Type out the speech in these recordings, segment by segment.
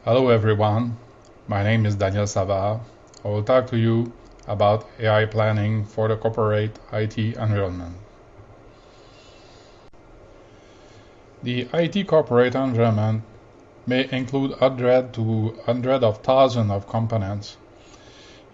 Hello everyone, my name is Daniel Savard. I will talk to you about AI planning for the corporate IT environment. The IT corporate environment may include hundreds of thousands of components.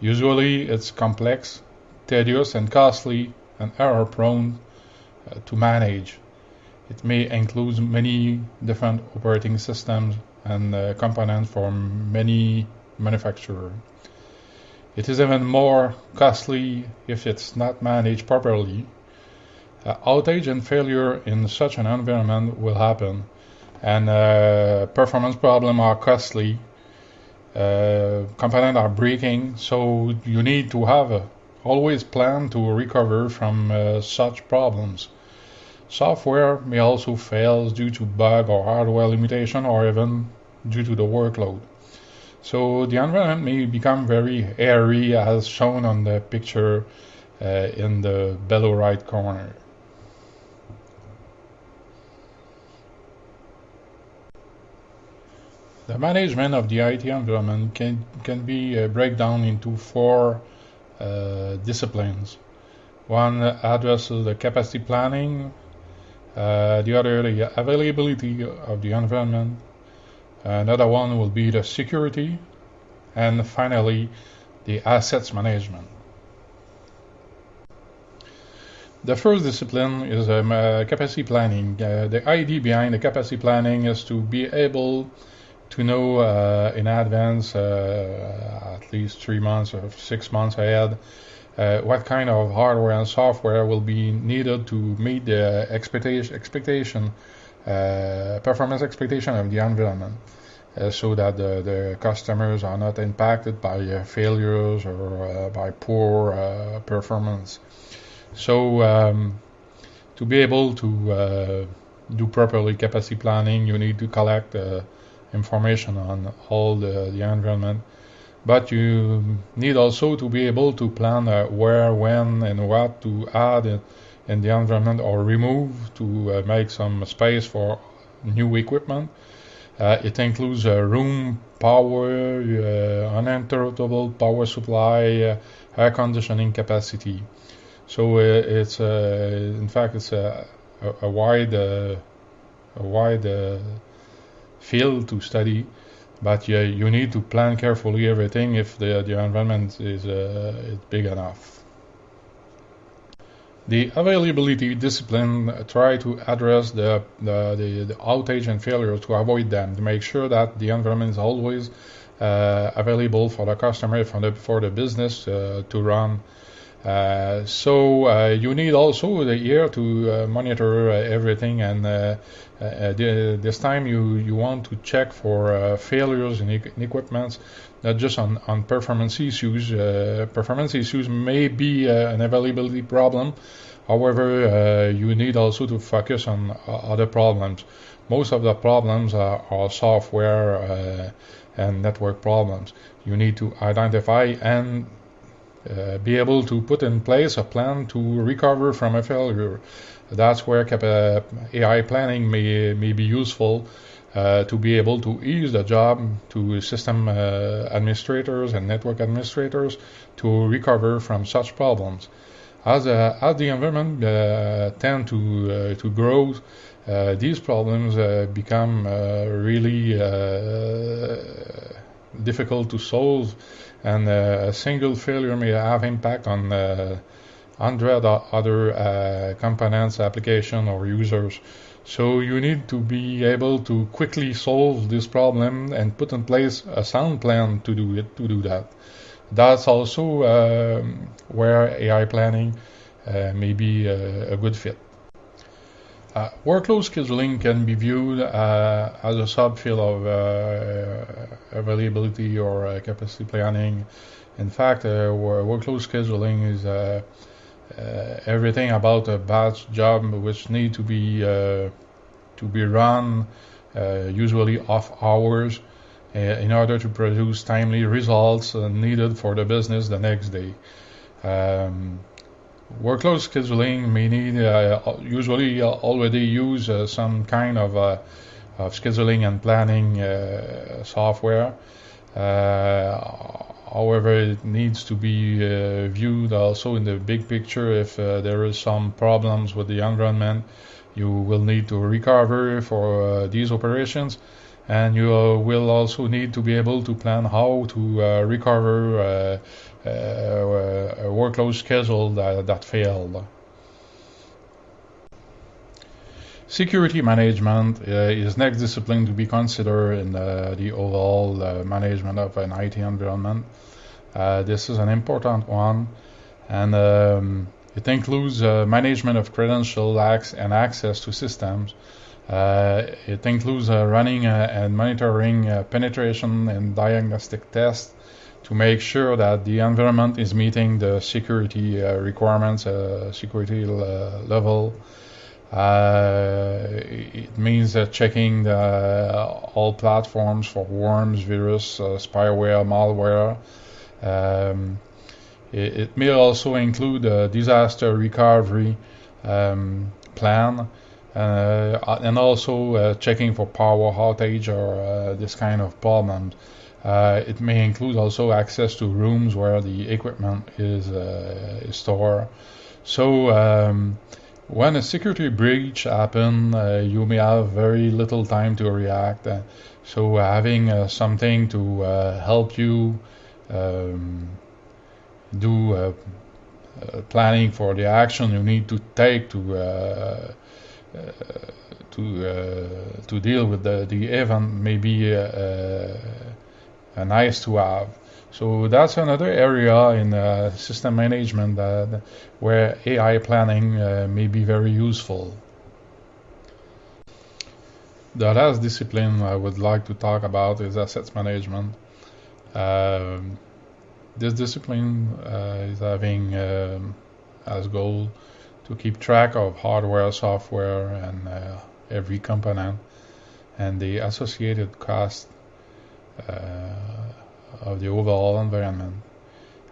Usually it's complex, tedious and costly and error-prone to manage. It may include many different operating systems and components from many manufacturers. It is even more costly if it's not managed properly. Outage and failure in such an environment will happen, and performance problems are costly. Components are breaking, so you need to have always plan to recover from such problems. Software may also fail due to bug or hardware limitation or even due to the workload. So the environment may become very airy as shown on the picture in the below right corner. The management of the IT environment can be breakdown into four disciplines. One addresses the capacity planning, the other the availability of the environment, another one will be the security, and finally the assets management. The first discipline is capacity planning. The idea behind the capacity planning is to be able to know in advance, at least 3 months or 6 months ahead, what kind of hardware and software will be needed to meet the performance expectation of the environment, so that the customers are not impacted by failures or by poor performance. So to be able to do properly capacity planning, you need to collect information on all the environment. But you need also to be able to plan where, when, and what to add in the environment or remove to make some space for new equipment. It includes room, power, uninterruptible power supply, air conditioning capacity. So it's in fact it's a wide field to study. But you need to plan carefully everything if the environment is big enough. The availability discipline try to address the outage and failure to avoid them, to make sure that the environment is always available for the customer, for the business to run. So you need also the ear to monitor everything, and this time you want to check for failures in equipment, not just on performance issues. Performance issues may be an availability problem. However, you need also to focus on other problems. Most of the problems are software and network problems. You need to identify and be able to put in place a plan to recover from a failure. That's where AI planning may be useful to be able to ease the job to system administrators and network administrators to recover from such problems. As the environment tend to grow, these problems become really difficult to solve, and a single failure may have impact on 100 other components, application, or users. So you need to be able to quickly solve this problem and put in place a sound plan to do that. That's also where AI planning may be a good fit. Workload scheduling can be viewed as a subfield of availability or capacity planning. In fact, workload scheduling is everything about a batch job which need to be run usually off hours in order to produce timely results needed for the business the next day. Workload scheduling may need usually already use some kind of of scheduling and planning software. However, it needs to be viewed also in the big picture. If there is some problems with the environment, you will need to recover for these operations, and you will also need to be able to plan how to recover a workload schedule that failed. Security management is next discipline to be considered in the overall management of an IT environment. This is an important one, and it includes management of credentials and access to systems. It includes running and monitoring penetration and diagnostic tests to make sure that the environment is meeting the security requirements, security level. It means checking all platforms for worms, virus, spyware, malware. It may also include a disaster recovery plan, and also checking for power outage or this kind of problems. It may include also access to rooms where the equipment is stored. So when a security breach happens, you may have very little time to react. So having something to help you do planning for the action you need to take to deal with the event may be nice to have. So that's another area in system management where AI planning may be very useful. The last discipline I would like to talk about is assets management. This discipline is having as goal to keep track of hardware, software, and every component and the associated cost of the overall environment.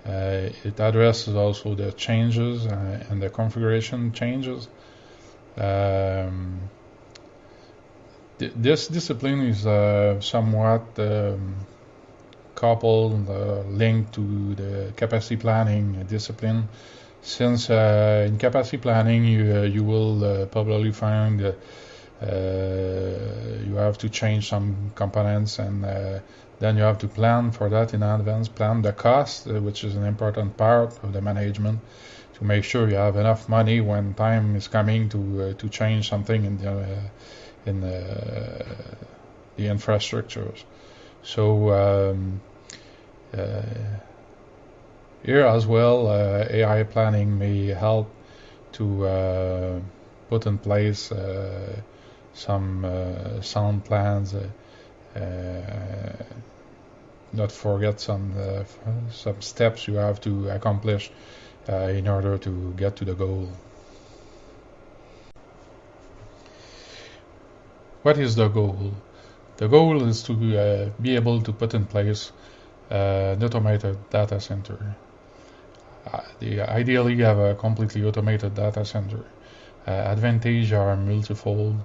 It addresses also the changes and the configuration changes. This discipline is somewhat coupled, linked to the capacity planning discipline, since in capacity planning you will probably find you have to change some components, and then you have to plan for that in advance, plan the cost, which is an important part of the management, to make sure you have enough money when time is coming to change something in the infrastructures. So here as well, AI planning may help to put in place some sound plans. Not forget some steps you have to accomplish in order to get to the goal. What is the goal? The goal is to be able to put in place an automated data center. Ideally, you have a completely automated data center. Advantages are multifold.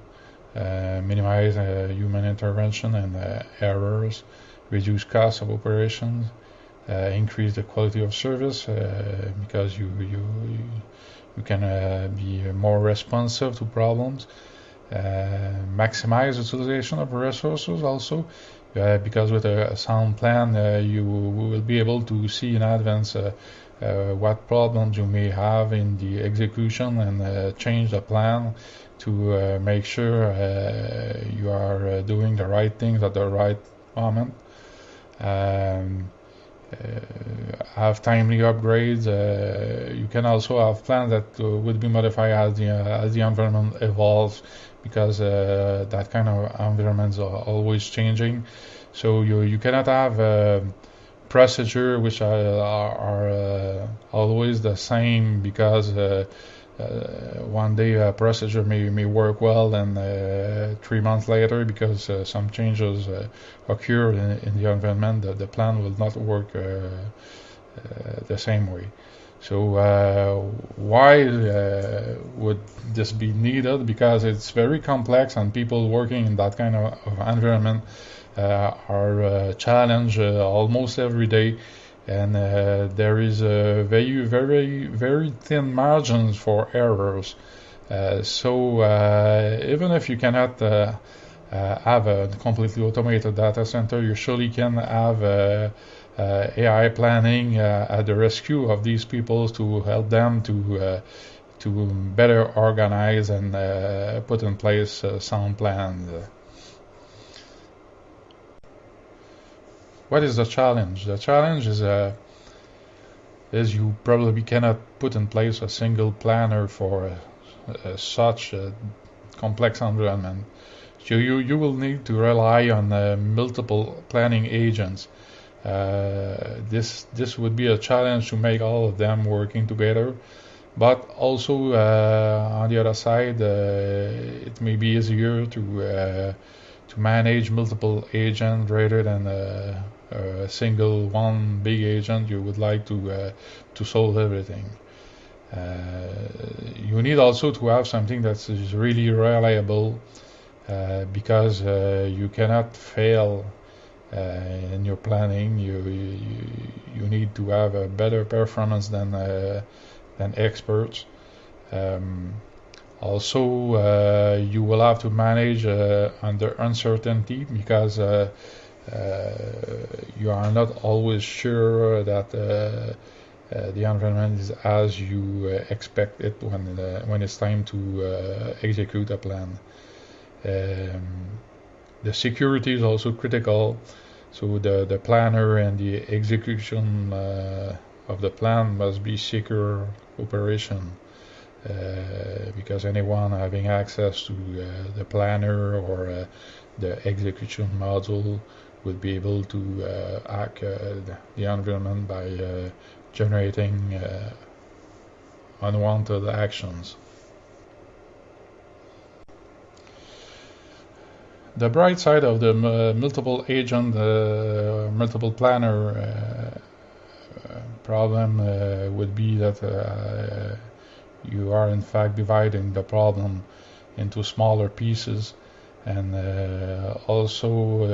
Minimize human intervention and errors, reduce cost of operations, increase the quality of service because you can be more responsive to problems, maximize utilization of resources also, because with a sound plan you will be able to see in advance what problems you may have in the execution and change the plan to make sure you are doing the right things at the right moment. Have timely upgrades. You can also have plans that would be modified as the environment evolves, because that kind of environments are always changing. So you cannot have procedure which are always the same, because one day a procedure may work well, and 3 months later, because some changes occur in the environment, the plan will not work the same way. So why would this be needed? Because it's very complex, and people working in that kind of environment are challenged almost every day, and there is a very thin margins for errors. So even if you cannot have a completely automated data center, you surely can have AI planning at the rescue of these people to help them to better organize and put in place sound plans. What is the challenge? The challenge is you probably cannot put in place a single planner for such a complex environment. So you will need to rely on multiple planning agents. This would be a challenge to make all of them working together, but also on the other side, it may be easier to manage multiple agents rather than a single one big agent. You would like to solve everything. You need also to have something that is really reliable, because you cannot fail in your planning. You need to have a better performance than experts. Also, you will have to manage under uncertainty, because you are not always sure that the environment is as you expect it when it's time to execute a plan. The security is also critical, so the planner and the execution of the plan must be secure operation, because anyone having access to the planner or the execution module would be able to hack the environment by generating unwanted actions. The bright side of the multiple agent, multiple planner problem would be that you are in fact dividing the problem into smaller pieces, and also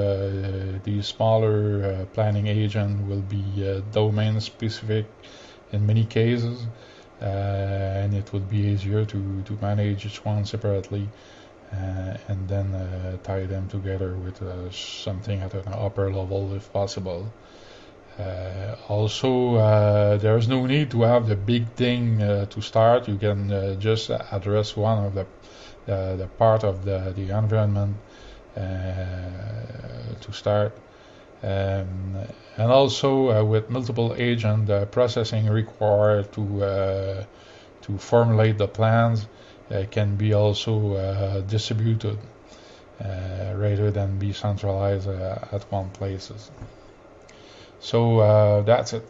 these smaller planning agent will be domain specific in many cases, and it would be easier to manage each one separately. And then tie them together with something at an upper level if possible. Also, there's no need to have the big thing to start. You can just address one of the part of the environment to start. And also with multiple agent processing required to formulate the plans can be also distributed rather than be centralized at one places. So that's it.